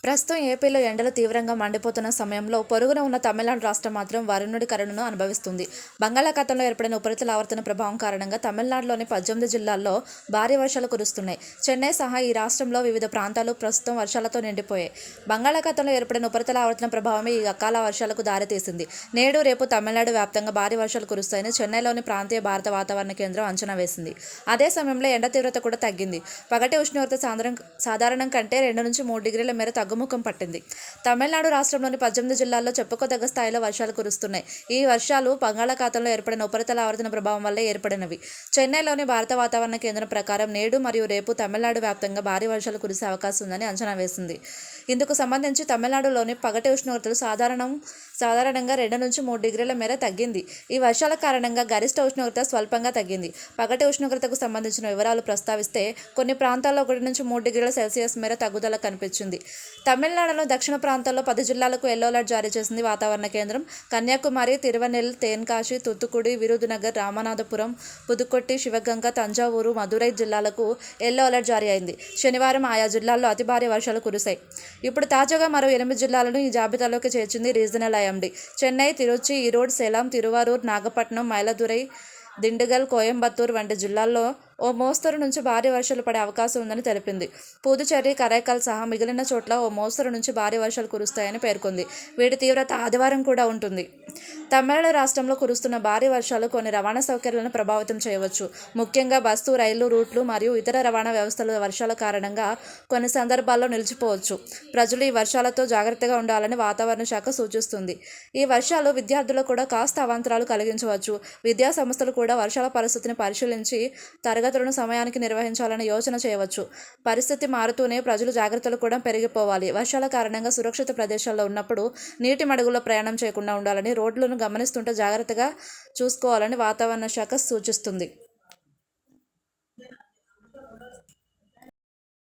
ప్రస్తుతం ఏపీలో ఎండలు తీవ్రంగా మండిపోతున్న సమయంలో పొరుగున ఉన్న తమిళనాడు రాష్ట్రం మాత్రం వరుణుడి కరుణను అనుభవిస్తుంది. బంగాళాఖాతంలో ఏర్పడిన ఉపరితల ఆవర్తన ప్రభావం కారణంగా తమిళనాడులోని 18 జిల్లాల్లో భారీ వర్షాలు కురుస్తున్నాయి. చెన్నై సహా ఈ రాష్ట్రంలో వివిధ ప్రాంతాలు ప్రస్తుతం వర్షాలతో నిండిపోయాయి. బంగాళాఖాతంలో ఏర్పడిన ఉపరితల ఆవర్తన ప్రభావమే ఈ అకాల వర్షాలకు దారితీసింది. నేడు రేపు తమిళనాడు వ్యాప్తంగా భారీ వర్షాలు కురుస్తాయని చెన్నైలోని ప్రాంతీయ భారత వాతావరణ కేంద్రం అంచనా వేసింది. అదే సమయంలో ఎండ తీవ్రత కూడా తగ్గింది. పగటి ఉష్ణోగ్రత సాధారణం కంటే 2 నుంచి 3 డిగ్రీల మేర తగ్గుముఖం పట్టింది. తమిళనాడు రాష్ట్రంలోని 18 జిల్లాల్లో చెప్పుకోదగ్గ స్థాయిలో వర్షాలు కురుస్తున్నాయి. ఈ వర్షాలు బంగాళాఖాతంలో ఏర్పడిన ఉపరితల ఆవర్తన ప్రభావం వల్లే ఏర్పడినవి. చెన్నైలోని భారత వాతావరణ కేంద్రం ప్రకారం నేడు మరియు రేపు తమిళనాడు వ్యాప్తంగా భారీ వర్షాలు కురిసే అవకాశం ఉందని అంచనా వేసింది. ఇందుకు సంబంధించి తమిళనాడులోని పగటి ఉష్ణోగ్రతలు సాధారణంగా 2 నుంచి 3 డిగ్రీల మేర తగ్గింది. ఈ వర్షాల కారణంగా గరిష్ట ఉష్ణోగ్రత స్వల్పంగా తగ్గింది. పగటి ఉష్ణోగ్రతకు సంబంధించిన వివరాలు ప్రస్తావిస్తే కొన్ని ప్రాంతాల్లో 1 నుంచి 3 డిగ్రీల సెల్సియస్ మేర తగ్గుదల కనిపించింది. తమిళనాడులో దక్షిణ ప్రాంతాల్లో 10 జిల్లాలకు ఎల్లో అలర్ట్ జారీ చేసింది వాతావరణ కేంద్రం. కన్యాకుమారి, తిరువనెల్, తెన్కాశి, తూత్తుకుడి, విరుదునగర్, రామనాథపురం, పుదుకొట్టి, శివగంగ, తంజావూరు, మదురై జిల్లాలకు ఎల్లో అలర్ట్ జారీ అయింది. శనివారం ఆయా జిల్లాల్లో అతి భారీ వర్షాలు కురిశాయి. ఇప్పుడు తాజాగా మరో 8 జిల్లాలను ఈ జాబితాలోకి చేర్చింది రీజనల్ ఐఎండీ. చెన్నై, తిరుచి, ఈరోడ్, సేలం, తిరువారూర్, నాగపట్నం, మైలదురై, దిండుగల్, కోయంబత్తూర్ వంటి జిల్లాల్లో ఓ మోస్తరు నుంచి భారీ వర్షాలు పడే అవకాశం ఉందని తెలిపింది. పుదుచ్చేరి, కరైకల్ సహా మిగిలిన చోట్ల ఓ మోస్తరు నుంచి భారీ వర్షాలు కురుస్తాయని పేర్కొంది. వీటి తీవ్రత ఆదివారం కూడా ఉంటుంది. తమిళనాడు రాష్ట్రంలో కురుస్తున్న భారీ వర్షాలు కొన్ని రవాణా సౌకర్యాలను ప్రభావితం చేయవచ్చు. ముఖ్యంగా బస్సు, రైలు రూట్లు మరియు ఇతర రవాణా వ్యవస్థల వర్షాల కారణంగా కొన్ని సందర్భాల్లో నిలిచిపోవచ్చు. ప్రజలు ఈ వర్షాలతో జాగ్రత్తగా ఉండాలని వాతావరణ శాఖ సూచిస్తుంది. ఈ వర్షాలు విద్యార్థులకు కూడా కాస్త అవాంతరాలు కలిగించవచ్చు. విద్యా సంస్థలు కూడా వర్షాల పరిస్థితిని పరిశీలించి తరగతులను సమయానికి నిర్వహించాలని యోచన చేయవచ్చు. పరిస్థితి మారుతూనే ప్రజలు జాగ్రత్తలు కూడా పెరిగిపోవాలి. వర్షాల కారణంగా సురక్షిత ప్రదేశాల్లో ఉన్నప్పుడు నీటి మడుగులో ప్రయాణం చేయకుండా ఉండాలని, రోడ్లను గమనిస్తుంటే జాగ్రత్తగా చూసుకోవాలని వాతావరణ శాఖ సూచిస్తుంది.